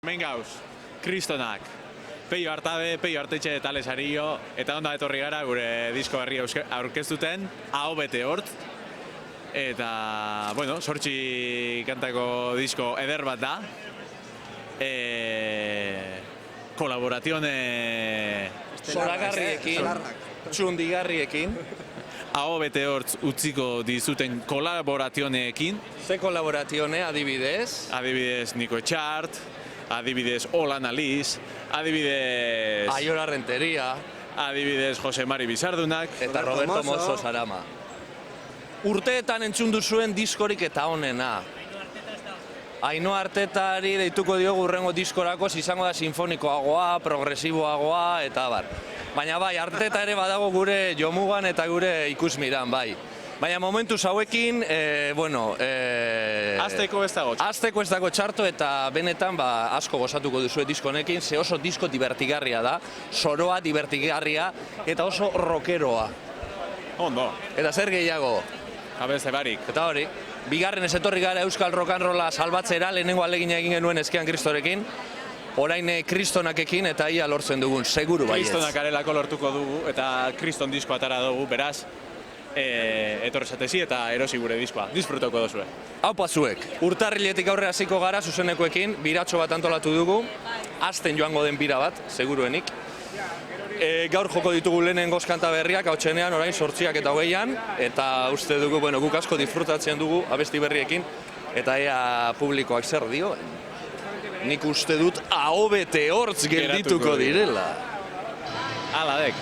Hemen gauz, kristonak, Peio Artabe, Peio Artetxe eta Lesario, eta onda etorri gara gure disko berria aurkeztuten, aho bete hort. Eta, bueno, 8 kantako disko eder bat da. Kolaboratione... Zoragarriekin, txundigarriekin. Aho bete hort utziko dizuten kolaborationeekin. Ze kolaboratione, adibidez? Adibidez Niko Etxart, adibidez Olan Aliz, adibidez... Aiora Renteria. Adibidez Jose Mari Bizardunak. Eta Roberto Mosso Sarama. Urteetan entzun duzuen diskorik eta honena. Ainhoa Artetari deituko diogu hurrengo diskorako, izango da sinfonikoagoa, progresiboagoa, eta bar. Baina bai, Arteta ere badago gure jomugan eta gure ikusmiran, bai. Baina momentuz hauekin, Azteko ez dago. Azteko ez dago txarto eta benetan asko gozatuko duzue disko honekin, ze oso disko divertigarria da, soroa divertigarria eta oso rockeroa. Ondo. Eta zer gehiago? Jabeze barik. Eta hori, bigarren ez etorri gara Euskal Rock and Rolla salbatzera, lehenengo alegina egin genuen Eskean Kristorekin, orain kristonakekin eta ia lortzen dugun, seguru baietz. Kristonak arelako lortuko dugu eta kriston disko atara dugu, beraz, etorrezatezi eta erosi gure diskoa. Disfrutoko duzue. Haupa zuek, urtarriletik aurre hasiko gara zuzenekoekin, biratxo bat antolatu dugu, azten joango den bira bat, seguruenik. Gaur joko ditugu lehenengo kanta berriak, hautsenean orain 8 eta 20an, eta uste dugu, guk asko disfrutatzen dugu abesti berriekin, eta ea publikoak zer dio. Nik uste dut aho bete hortz geldituko direla. Hala dek.